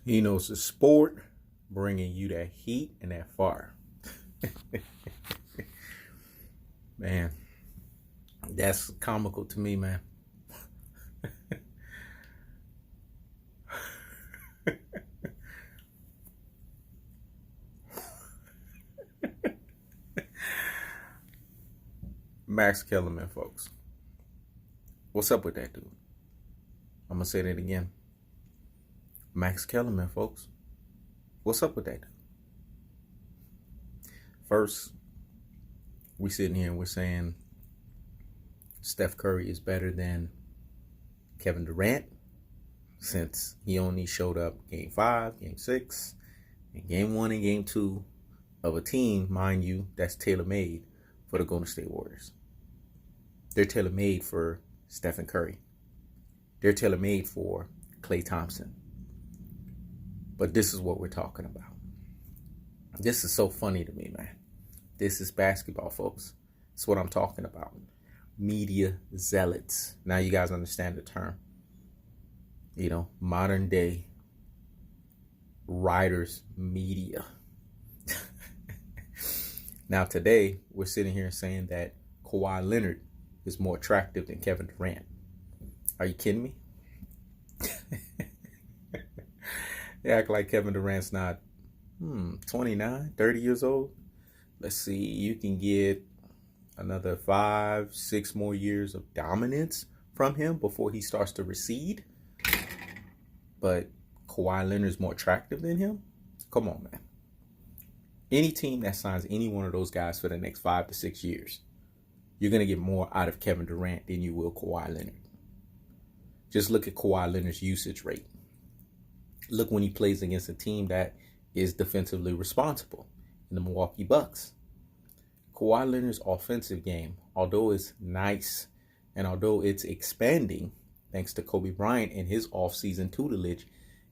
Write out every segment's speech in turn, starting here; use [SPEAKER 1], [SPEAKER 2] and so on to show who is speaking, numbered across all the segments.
[SPEAKER 1] He knows the sport, bringing you that heat and that fire. Man, that's comical to me, man. Max Kellerman, folks. What's up with that dude? I'm going to say that again. Max Kellerman, folks. What's up with that dude? First, we sitting here and we're saying Steph Curry is better than Kevin Durant since he only showed up game 5, game 6, and game 1 and game 2 of a team, mind you, that's tailor-made for the Golden State Warriors. They're tailor-made for Stephen Curry. They're tailor-made for Klay Thompson. But this is what we're talking about. This is so funny to me, man. This is basketball, folks. That's what I'm talking about. Media zealots. Now you guys understand the term. You know, modern day writers, media. Now today, we're sitting here saying that Kawhi Leonard is more attractive than Kevin Durant. Are you kidding me? They act like Kevin Durant's not 29, 30 years old. Let's see, you can get another 5, 6 more years of dominance from him before he starts to recede. But Kawhi Leonard's more attractive than him? Come on, man. Any team that signs any one of those guys for the next 5 to 6 years, you're going to get more out of Kevin Durant than you will Kawhi Leonard. Just look at Kawhi Leonard's usage rate. Look when he plays against a team that is defensively responsible in the Milwaukee Bucks. Kawhi Leonard's offensive game, although it's nice and although it's expanding thanks to Kobe Bryant and his offseason tutelage,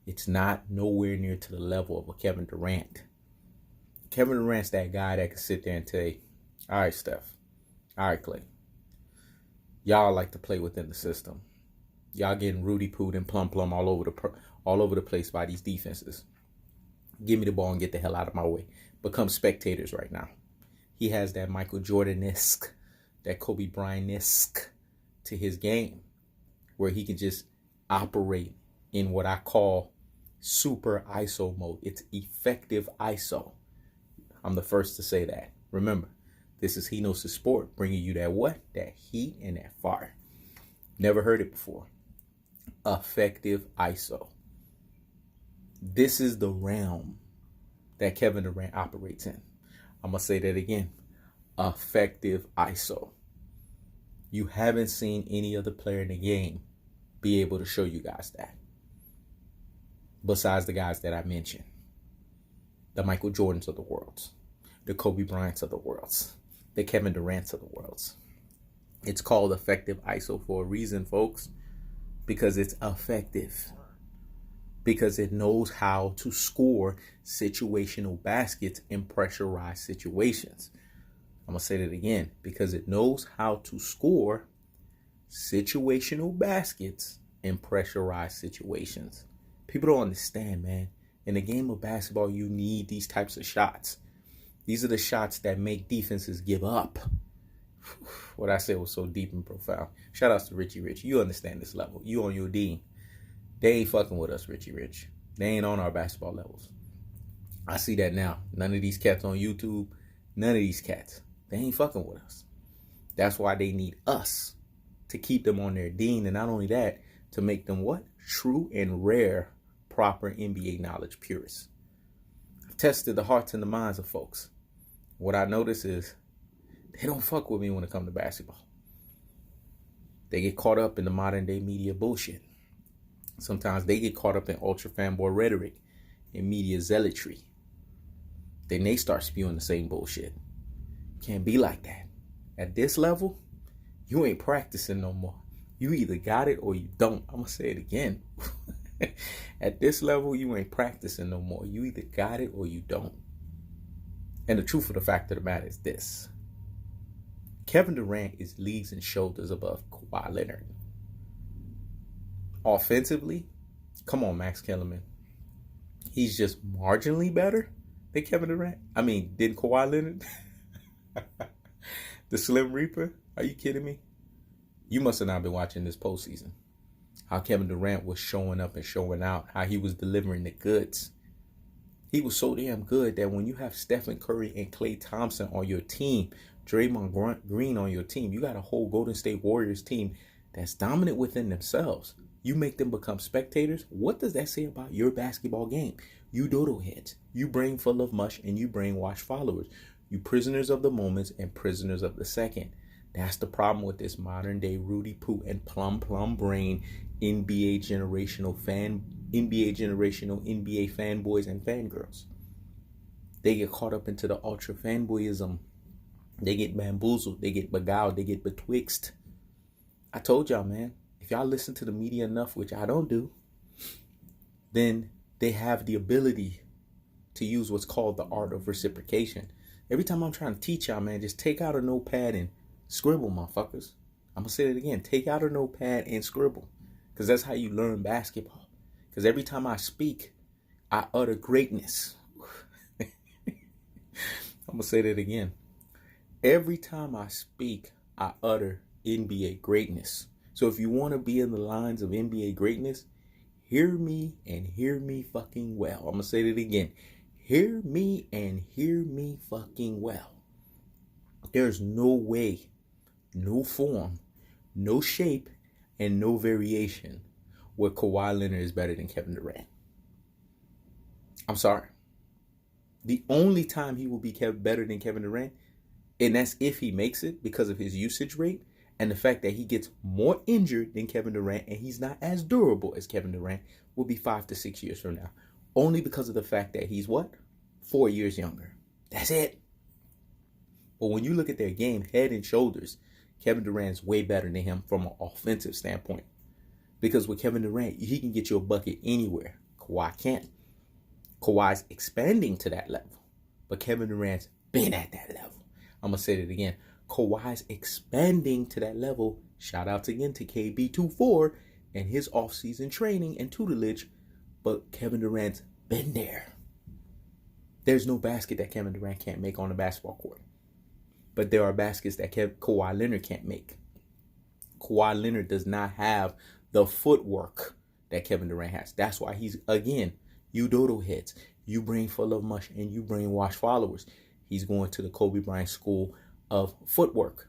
[SPEAKER 1] it's not nowhere near to the level of a Kevin Durant. Kevin Durant's that guy that can sit there and say, all right, Steph. All right, Klay. Y'all like to play within the system. Y'all getting Rudy Poot and Plum all over the place by these defenses. Give me the ball and get the hell out of my way. Become spectators right now. He has that Michael Jordan-esque, that Kobe Bryant-esque to his game, where he can just operate in what I call super ISO mode. It's effective ISO. I'm the first to say that. Remember, this is He Knows the Sport, bringing you that what? That heat and that fire. Never heard it before. Effective ISO. This is the realm that Kevin Durant operates in. I'm going to say that again. Effective ISO. You haven't seen any other player in the game be able to show you guys that. Besides the guys that I mentioned. The Michael Jordans of the world. The Kobe Bryants of the world. The Kevin Durants of the world. It's called effective ISO for a reason, folks. Because it's effective. Because it knows how to score situational baskets in pressurized situations. I'm going to say that again. Because it knows how to score situational baskets in pressurized situations. People don't understand, man. In the game of basketball, you need these types of shots. These are the shots that make defenses give up. What I said was so deep and profound. Shout outs to Richie Rich. You understand this level. You on your D. They ain't fucking with us, Richie Rich. They ain't on our basketball levels. I see that now. None of these cats on YouTube, none of these cats, they ain't fucking with us. That's why they need us to keep them on their dean. And not only that, to make them what? True and rare, proper NBA knowledge purists. I've tested the hearts and the minds of folks. What I notice is they don't fuck with me when it comes to basketball. They get caught up in the modern day media bullshit. Sometimes they get caught up in ultra fanboy rhetoric and media zealotry. Then they start spewing the same bullshit. Can't be like that. At this level, you ain't practicing no more. You either got it or you don't. I'm going to say it again. At this level, you ain't practicing no more. You either got it or you don't. And the truth of the fact of the matter is this. Kevin Durant is leagues and shoulders above Kawhi Leonard. Offensively, come on, Max Kellerman. He's just marginally better than Kevin Durant. I mean, didn't Kawhi Leonard? The Slim Reaper? Are you kidding me? You must have not been watching this postseason. How Kevin Durant was showing up and showing out. How he was delivering the goods. He was so damn good that when you have Stephen Curry and Klay Thompson on your team, Draymond Green on your team, you got a whole Golden State Warriors team that's dominant within themselves. You make them become spectators. What does that say about your basketball game? You dodo heads. You brain full of mush and you brainwash followers. You prisoners of the moments and prisoners of the second. That's the problem with this modern day Rudy Poo and plum brain NBA generational NBA fanboys and fangirls. They get caught up into the ultra fanboyism. They get bamboozled. They get beguiled. They get betwixt. I told y'all, man, if y'all listen to the media enough, which I don't do, then they have the ability to use what's called the art of reciprocation. Every time I'm trying to teach y'all, man, just take out a notepad and scribble, motherfuckers. I'm going to say it again. Take out a notepad and scribble. Because that's how you learn basketball. Because every time I speak, I utter greatness. I'm going to say that again. Every time I speak, I utter NBA greatness. So if you want to be in the lines of NBA greatness, hear me and hear me fucking well. I'm going to say that again. Hear me and hear me fucking well. There's no way, no form, no shape, and no variation where Kawhi Leonard is better than Kevin Durant. I'm sorry. The only time he will be better than Kevin Durant, and that's if he makes it because of his usage rate and the fact that he gets more injured than Kevin Durant and he's not as durable as Kevin Durant, will be 5 to 6 years from now. Only because of the fact that he's what? 4 years younger. That's it. But when you look at their game, head and shoulders, Kevin Durant's way better than him from an offensive standpoint. Because with Kevin Durant, he can get you a bucket anywhere. Kawhi can't. Kawhi's expanding to that level. But Kevin Durant's been at that level. I'm going to say that again. Kawhi's expanding to that level. Shout outs again to KB24 and his offseason training and tutelage. But Kevin Durant's been there. There's no basket that Kevin Durant can't make on the basketball court. But there are baskets that Kawhi Leonard can't make. Kawhi Leonard does not have the footwork that Kevin Durant has. That's why he's, again, you dodo heads. You brain full of mush and you brainwash followers. He's going to the Kobe Bryant school of footwork.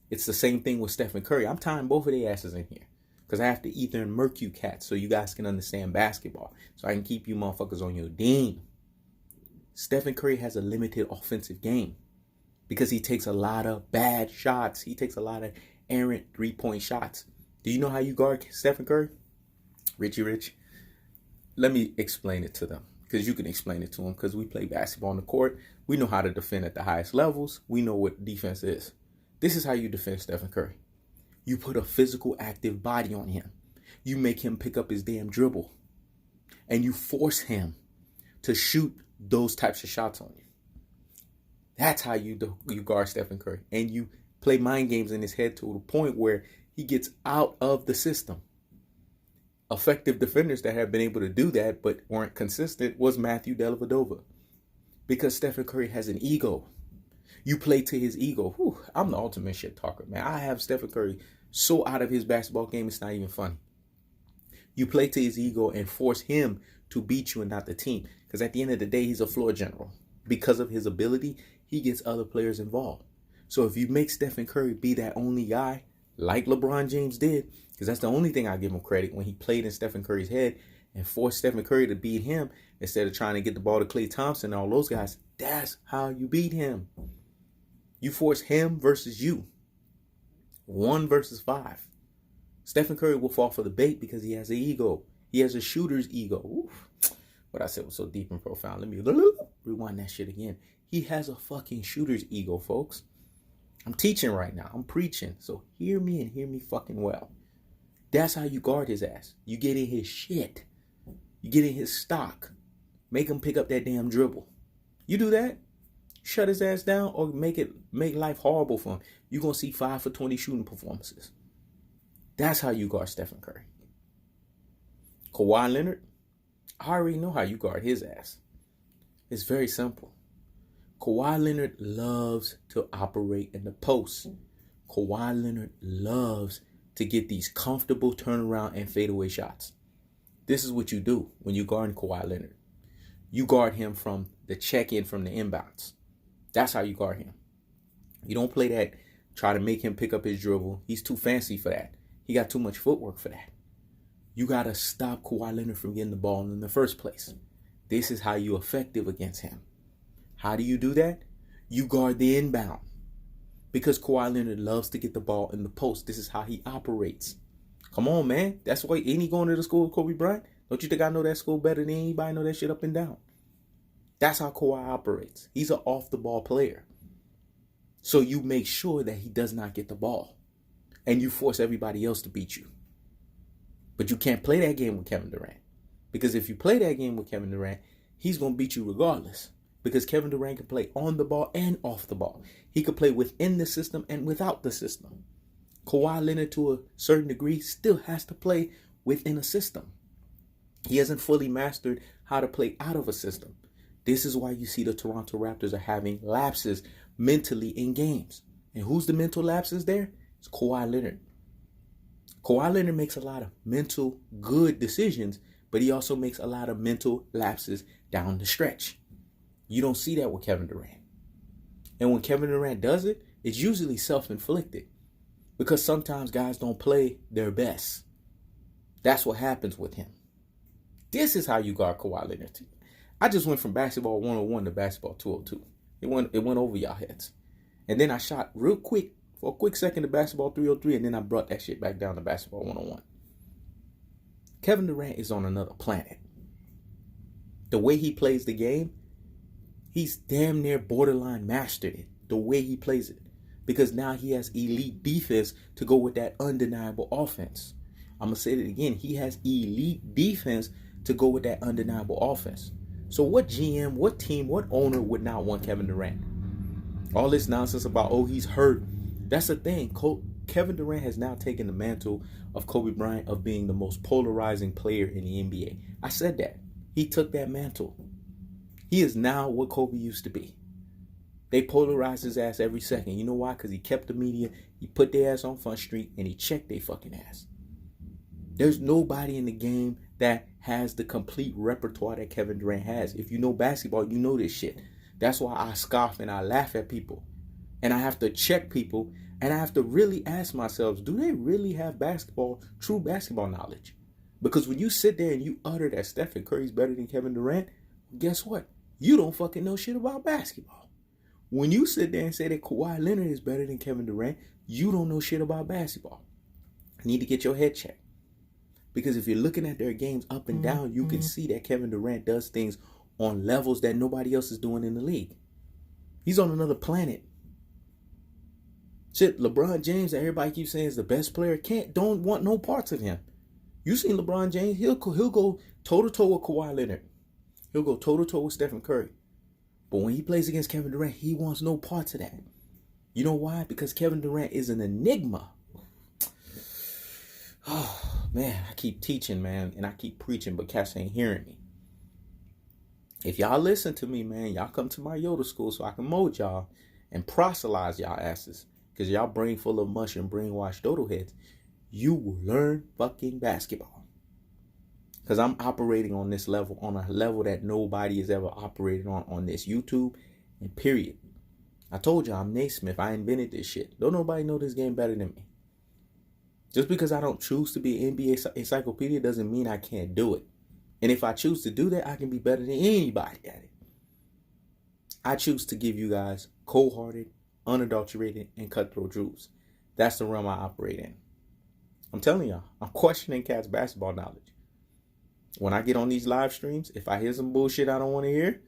[SPEAKER 1] It's the same thing with Stephen Curry. I'm tying both of their asses in here because I have to ether and murk you cats so you guys can understand basketball. So I can keep you motherfuckers on your ding. Stephen Curry has a limited offensive game because he takes a lot of bad shots. He takes a lot of errant three-point shots. Do you know how you guard Stephen Curry? Richie Rich. Let me explain it to them because you can explain it to them because we play basketball on the court. We know how to defend at the highest levels. We know what defense is. This is how you defend Stephen Curry. You put a physical, active body on him. You make him pick up his damn dribble. And you force him to shoot those types of shots on you. That's how you guard Stephen Curry. And you play mind games in his head to the point where he gets out of the system. Effective defenders that have been able to do that but weren't consistent was Matthew Dellavedova. Because Stephen Curry has an ego. You play to his ego. Whew, I'm the ultimate shit talker, man. I have Stephen Curry so out of his basketball game, it's not even funny. You play to his ego and force him to beat you and not the team. Because at the end of the day, he's a floor general. Because of his ability, he gets other players involved. So if you make Stephen Curry be that only guy, like LeBron James did, because that's the only thing I give him credit, when he played in Stephen Curry's head and forced Stephen Curry to beat him instead of trying to get the ball to Klay Thompson and all those guys, that's how you beat him. You force him versus you. 1 versus 5. Stephen Curry will fall for the bait because he has an ego. He has a shooter's ego. Oof. What I said was so deep and profound. Let me rewind that shit again. He has a fucking shooter's ego, folks. I'm teaching right now. I'm preaching. So hear me and hear me fucking well. That's how you guard his ass. You get in his shit. You get in his stock. Make him pick up that damn dribble. You do that, shut his ass down or make life horrible for him. You're going to see 5 for 20 shooting performances. That's how you guard Stephen Curry. Kawhi Leonard, I already know how you guard his ass. It's very simple. Kawhi Leonard loves to operate in the post. Kawhi Leonard loves to get these comfortable turnaround and fadeaway shots. This is what you do when you guard Kawhi Leonard. You guard him from the check-in from the inbounds. That's how you guard him. You don't play that, try to make him pick up his dribble. He's too fancy for that. He got too much footwork for that. You got to stop Kawhi Leonard from getting the ball in the first place. This is how you're effective against him. How do you do that? You guard the inbound. Because Kawhi Leonard loves to get the ball in the post. This is how he operates. Come on, man. That's why ain't he going to the school of Kobe Bryant? Don't you think I know that school better than anybody know that shit up and down? That's how Kawhi operates. He's an off-the-ball player. So you make sure that he does not get the ball. And you force everybody else to beat you. But you can't play that game with Kevin Durant. Because if you play that game with Kevin Durant, he's going to beat you regardless. Because Kevin Durant can play on the ball and off the ball. He can play within the system and without the system. Kawhi Leonard, to a certain degree, still has to play within a system. He hasn't fully mastered how to play out of a system. This is why you see the Toronto Raptors are having lapses mentally in games. And who's the mental lapses there? It's Kawhi Leonard. Kawhi Leonard makes a lot of mental good decisions, but he also makes a lot of mental lapses down the stretch. You don't see that with Kevin Durant. And when Kevin Durant does it, it's usually self-inflicted. Because sometimes guys don't play their best. That's what happens with him. This is how you guard Kawhi Leonard. I just went from basketball 101 to basketball 202. It went over y'all heads. And then I shot real quick, for a quick second, to basketball 303, and then I brought that shit back down to basketball 101. Kevin Durant is on another planet. The way he plays the game, he's damn near borderline mastered it. The way he plays it. Because now he has elite defense to go with that undeniable offense. I'm going to say it again. He has elite defense to go with that undeniable offense. So what GM, what team, what owner would not want Kevin Durant? All this nonsense about, oh, he's hurt. That's the thing. Kevin Durant has now taken the mantle of Kobe Bryant of being the most polarizing player in the NBA. I said that. He took that mantle. He is now what Kobe used to be. They polarized his ass every second. You know why? Because he kept the media. He put their ass on Front Street and he checked their fucking ass. There's nobody in the game that has the complete repertoire that Kevin Durant has. If you know basketball, you know this shit. That's why I scoff and I laugh at people. And I have to check people. And I have to really ask myself, do they really have true basketball knowledge? Because when you sit there and you utter that Stephen Curry's better than Kevin Durant, guess what? You don't fucking know shit about basketball. When you sit there and say that Kawhi Leonard is better than Kevin Durant, you don't know shit about basketball. You need to get your head checked. Because if you're looking at their games up and down, you can see that Kevin Durant does things on levels that nobody else is doing in the league. He's on another planet. Shit, LeBron James, that everybody keeps saying is the best player, don't want no parts of him. You seen LeBron James, he'll go toe-to-toe with Kawhi Leonard. He'll go toe-to-toe with Stephen Curry. But when he plays against Kevin Durant, he wants no parts of that. You know why? Because Kevin Durant is an enigma. Oh, man, I keep teaching, man, and I keep preaching, but cats ain't hearing me. If y'all listen to me, man, y'all come to my Yoda school so I can mold y'all and proselytize y'all asses. Because y'all brain full of mush and brainwashed dodo heads. You will learn fucking basketball. Because I'm operating on this level, on a level that nobody has ever operated on this YouTube, and period. I told you I'm Naismith. I invented this shit. Don't nobody know this game better than me. Just because I don't choose to be an NBA encyclopedia doesn't mean I can't do it. And if I choose to do that, I can be better than anybody at it. I choose to give you guys cold-hearted, unadulterated, and cutthroat truths. That's the realm I operate in. I'm telling y'all, I'm questioning cats' basketball knowledge. When I get on these live streams, if I hear some bullshit I don't want to hear,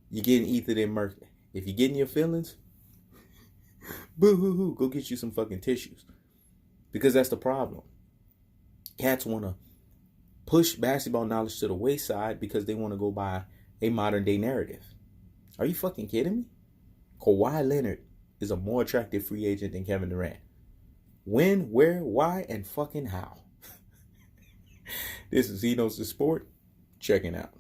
[SPEAKER 1] you're getting ethered and murked. If you're getting your feelings, boo-hoo-hoo, go get you some fucking tissues. Because that's the problem. Cats want to push basketball knowledge to the wayside because they want to go by a modern day narrative. Are you fucking kidding me? Kawhi Leonard is a more attractive free agent than Kevin Durant. When, where, why, and fucking how. This is He Knows the Sport. checking out.